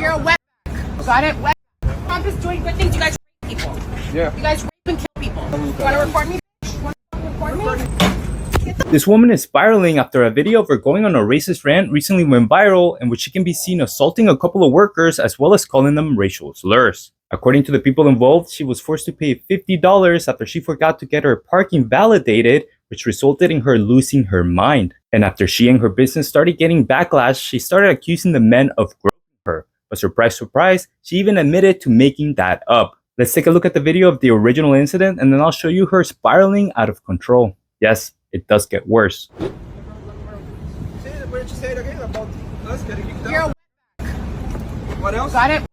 You're a wet. Got it? Wet. Trump is doing good things. You guys rape people. Yeah. You guys rape and kill people. You want to record me? This woman is spiraling after a video of her going on a racist rant recently went viral in which she can be seen assaulting a couple of workers as well as calling them racial slurs. According to the people involved, she was forced to pay $50 after she forgot to get her parking validated, which resulted in her losing her mind. And after she and her business started getting backlash, she started accusing the men of groping her. But surprise, surprise, she even admitted to making that up. Let's take a look at the video of the original incident and then I'll show you her spiraling out of control. Yes, it does get worse. You're a What else? Got it?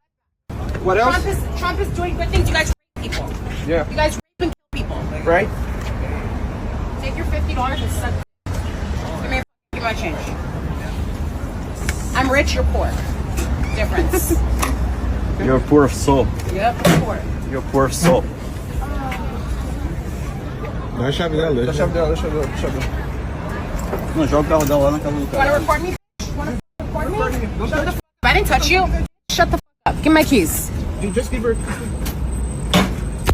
What else? Trump is doing good things. You guys rape people. Yeah. You guys rape and kill people. Right? Take your $50 and suck. Give me my change. I'm rich, you're poor. Difference. You're poor of soul. Yep, poor. You're poor of soul. Dá a chave dela, deixa a chave dela, deixa eu ver. Não, joga o carro dela lá na casa do You cara. wanna record me? You wanna record me? Shut the f up. I didn't touch you. Shut the f up. Give me my keys. Just give her.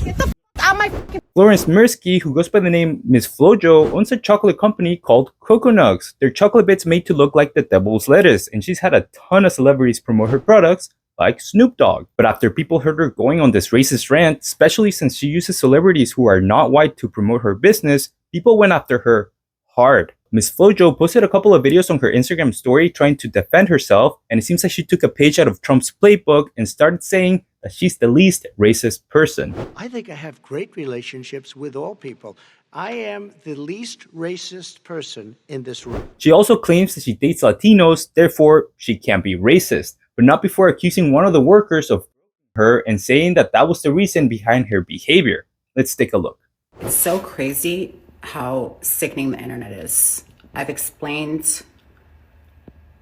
Get the f out my fucking. Florence Mirsky, who goes by the name Miss Flojo, owns a chocolate company called Kokonuggz. They're chocolate bits made to look like the devil's lettuce, and she's had a ton of celebrities promote her products, like Snoop Dogg. But after people heard her going on this racist rant, especially since she uses celebrities who are not white to promote her business, people went after her hard. Miss Flojo posted a couple of videos on her Instagram story trying to defend herself, and it seems like she took a page out of Trump's playbook and started saying that she's the least racist person. I think I have great relationships with all people. I am the least racist person in this room. She also claims that she dates Latinos, therefore she can't be racist, but not before accusing one of the workers of her and saying that that was the reason behind her behavior. Let's take a look. It's so crazy how sickening the internet is. I've explained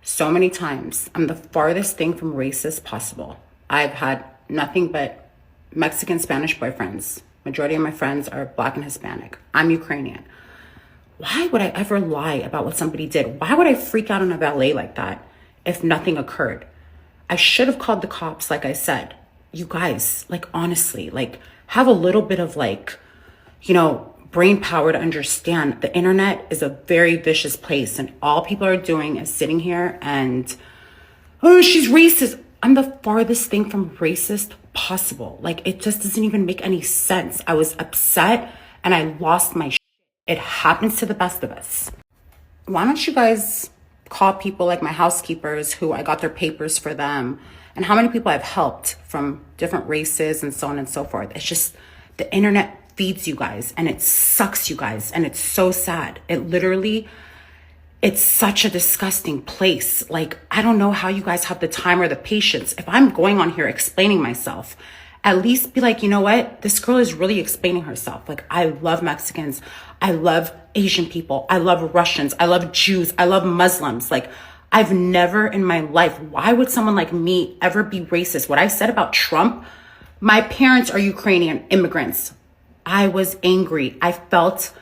so many times, I'm the farthest thing from racist possible. I've had nothing but Mexican, Spanish boyfriends. Majority of my friends are Black and Hispanic. I'm Ukrainian. Why would I ever lie about what somebody did? Why would I freak out on a valet like that if nothing occurred? I should have called the cops, like I said. You guys, like, honestly, like, have a little bit of, like, you know, brain power to understand the internet is a very vicious place, and all people are doing is sitting here and, oh, she's racist. I'm the farthest thing from racist possible. Like, it just doesn't even make any sense. I was upset and I lost my shit. It happens to the best of us. Why don't you guys call people like my housekeepers who I got their papers for them, and how many people I've helped from different races and so on and so forth. It's just the internet feeds you guys and it sucks you guys, and it's so sad. It literally, it's such a disgusting place. Like, I don't know how you guys have the time or the patience. If I'm going on here explaining myself, at least be like, you know what? This girl is really explaining herself. Like, I love Mexicans. I love Asian people. I love Russians. I love Jews. I love Muslims. Like, I've never in my life, why would someone like me ever be racist? What I said about Trump, my parents are Ukrainian immigrants. I was angry. I felt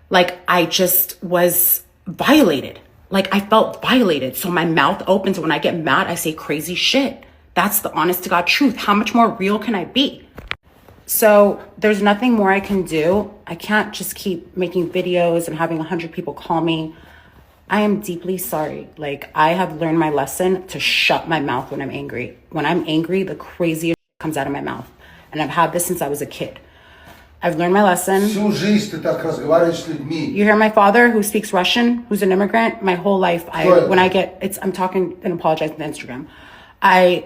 like I just was violated. Like, I felt violated. So my mouth opens. When I get mad, I say crazy shit. That's the honest to God truth. How much more real can I be? So there's nothing more I can do. I can't just keep making videos and having 100 people call me. I am deeply sorry. Like, I have learned my lesson to shut my mouth when I'm angry. When I'm angry, the craziest shit comes out of my mouth. And I've had this since I was a kid. I've learned my lesson. Всю жизнь ты так разговариваешь с людьми. You hear my father, who speaks Russian, who's an immigrant. My whole life, I'm talking and apologizing on Instagram. I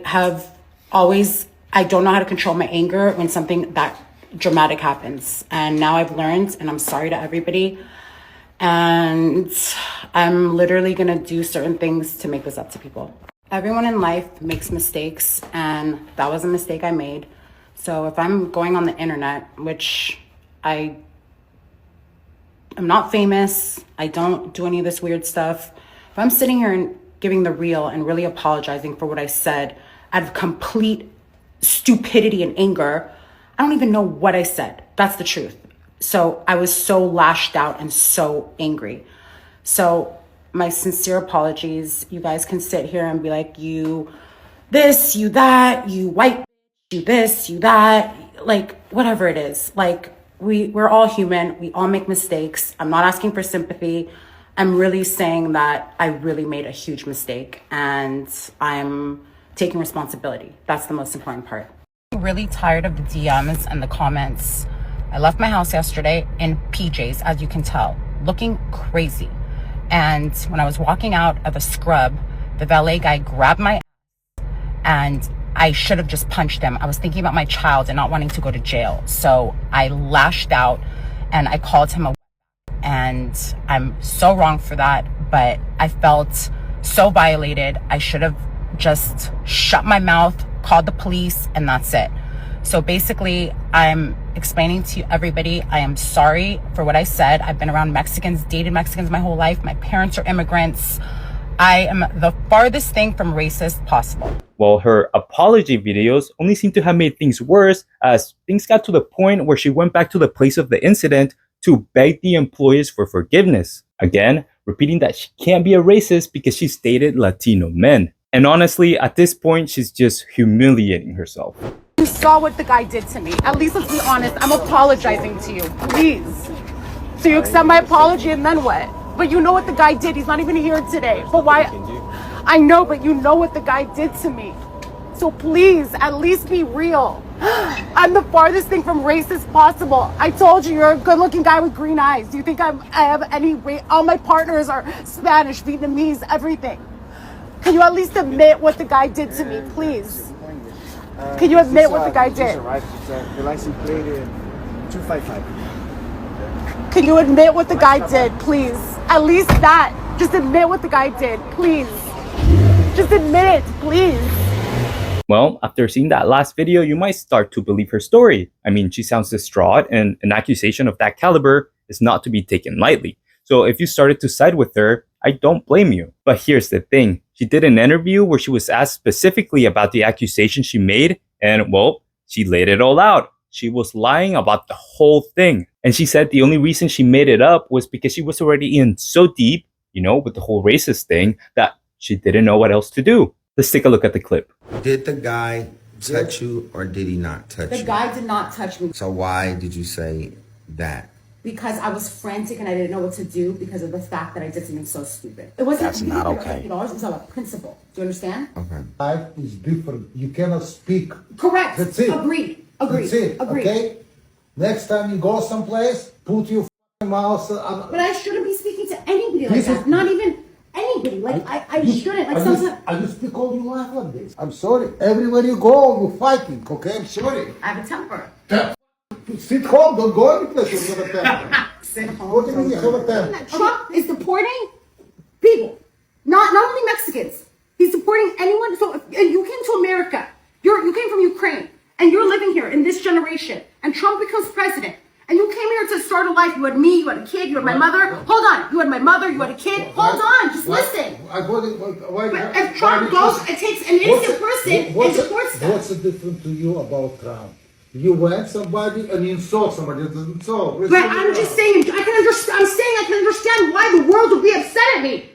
don't know how to control my anger when something that dramatic happens. And now I've learned, and I'm sorry to everybody. And I'm literally gonna do certain things to make this up to people. Everyone in life makes mistakes, and that was a mistake I made. So if I'm going on the internet, which I'm not famous, I don't do any of this weird stuff. If I'm sitting here and giving the real and really apologizing for what I said out of complete stupidity and anger, I don't even know what I said. That's the truth. So I was so lashed out and so angry. So my sincere apologies. You guys can sit here and be like, you this, you that, you white, you this, you that, like whatever it is. Like we're all human. We all make mistakes. I'm not asking for sympathy. I'm really saying that I really made a huge mistake and I'm taking responsibility. That's the most important part. I'm really tired of the DMs and the comments. I left my house yesterday in PJs, as you can tell, looking crazy. And when I was walking out of the scrub, the valet guy grabbed my ass and I should have just punched him. I was thinking about my child and not wanting to go to jail. So I lashed out and I called him a and I'm so wrong for that, but I felt so violated. I should have just shut my mouth, called the police, and that's it. So basically, I'm explaining to everybody, I am sorry for what I said. I've been around Mexicans, dated Mexicans my whole life. My parents are immigrants. I am the farthest thing from racist possible. Well, her apology videos only seem to have made things worse, as things got to the point where she went back to the place of the incident to beg the employees for forgiveness. Again, repeating that she can't be a racist because she's dated Latino men. And honestly, at this point, she's just humiliating herself. You saw what the guy did to me. At least let's be honest. I'm apologizing to you, please. So you accept my apology and then what? But you know what the guy did. He's not even here today. But why? I know, but you know what the guy did to me. So please, at least be real. I'm the farthest thing from racist possible. I told you, you're a good-looking guy with green eyes. Do you think I have any race? All my partners are Spanish, Vietnamese, everything. Can you at least admit what the guy did to me, please? Can you admit what the guy did? The license plate 255. Can you admit what the guy did, please? At least that. Just admit what the guy did, please. Just admit it, please. Well, after seeing that last video, you might start to believe her story. I mean, she sounds distraught, and an accusation of that caliber is not to be taken lightly. So if you started to side with her, I don't blame you. But here's the thing. She did an interview where she was asked specifically about the accusation she made, and well, she laid it all out. She was lying about the whole thing. And she said the only reason she made it up was because she was already in so deep, you know, with the whole racist thing, that she didn't know what else to do. Let's take a look at the clip. Did the guy touch you or did he not touch you? The guy did not touch me. So why did you say that? Because I was frantic and I didn't know what to do because of the fact that I did something so stupid. It wasn't That's not okay. $50. It was all a principle. Do you understand? Okay. Life is different. You cannot speak. Correct. That's it. Agreed. That's it. Agreed. Okay? Next time you go someplace, put your mouth. But I shouldn't be speaking to anybody like that. Not even anybody. Like I shouldn't. Like sometimes. I just speak all your life like this. I'm sorry. Everywhere you go, you're fighting. Okay? I'm sorry. I have a temper. Sit home. Don't go anyplace. You have a temper. Sit home. What do you mean you have a temper? Trump is deporting people, not only Mexicans. He's deporting anyone. So if you came to America, you came from Ukraine, and you're living here in this generation, and Trump becomes president, and you came here to start a life. You had me, you had a kid, you had my mother. Hold on, you had my mother, you had a kid. Hold on, just listen. But if Trump goes, it takes an innocent person and deports them. What's the difference to you about Trump? You went somebody and you insult somebody. It doesn't so. But I'm just saying, I can understand. I'm saying I can understand why the world would be upset at me.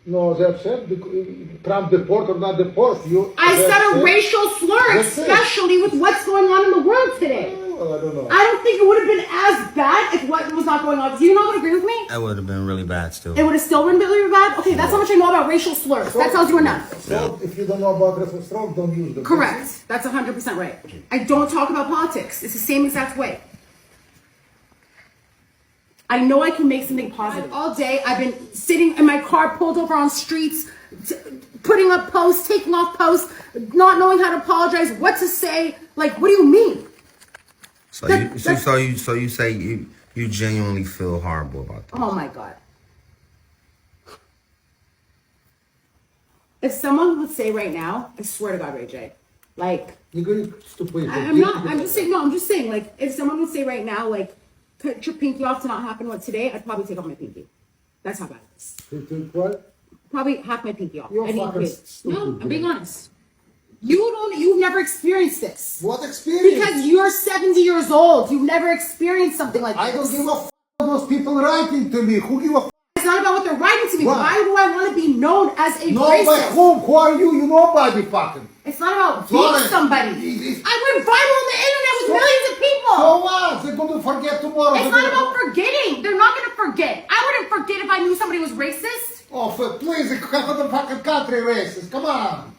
No, they're upset because Trump deport or not deport you. I said a racial slur, especially with what's going on in the world today. Well, I don't know. I don't think it would have been as bad if what was not going on. Do you not agree with me? That would have been really bad still. It would have still been really bad? Okay, that's how much I know about racial slurs. That tells you enough. So if you don't know about racial slurs, don't use them. Correct. That's 100% right. I don't talk about politics. It's the same exact way. I know I can make something positive. All day, I've been sitting in my car, pulled over on streets, putting up posts, taking off posts, not knowing how to apologize, what to say. Like, what do you mean? So you say you genuinely feel horrible about that. Oh my God. If someone would say right now, I swear to God, Ray J, like, You're going stupid. I'm not, I'm just saying, no, I'm just saying, like, if someone would say right now, like, cut your pinky off to not happen what today, I'd probably take off my pinky. That's how bad it is. You think what? Probably half my pinky off. You're I need fucking kids. stupid, No, I'm dude. being honest. You've never experienced this. What experience? Because you're 70 years old. You've never experienced something like this. I don't give a f*** those people writing to me. Who give a f***? It's not about what they're writing to me. What? Why do I want to be known as a No, racist? by whom? Who are you? You nobody fucking. It's not about Florence, being somebody. I went viral on the internet with millions of people. So what? They're going to forget tomorrow. It's not about forgetting. They're not going to forget. I wouldn't forget if I knew somebody was racist. Oh, please, half of the fucking country racist. Come on.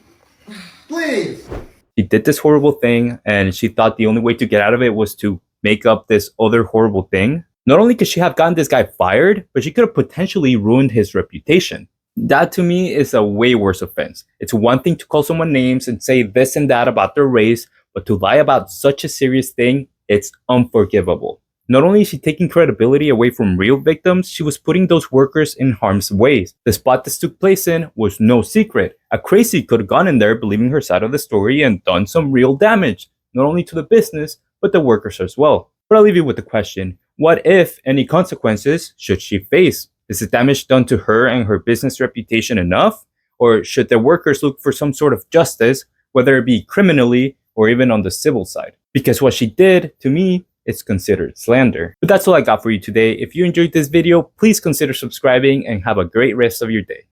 Please. She did this horrible thing, and she thought the only way to get out of it was to make up this other horrible thing. Not only could she have gotten this guy fired, but she could have potentially ruined his reputation. That to me is a way worse offense. It's one thing to call someone names and say this and that about their race, but to lie about such a serious thing, it's unforgivable. Not only is she taking credibility away from real victims, she was putting those workers in harm's way. The spot this took place in was no secret. A crazy could have gone in there believing her side of the story and done some real damage, not only to the business, but the workers as well. But I'll leave you with the question, what if any consequences should she face? Is the damage done to her and her business reputation enough? Or should the workers look for some sort of justice, whether it be criminally or even on the civil side? Because what she did, to me, it's considered slander. But that's all I got for you today. If you enjoyed this video, please consider subscribing and have a great rest of your day.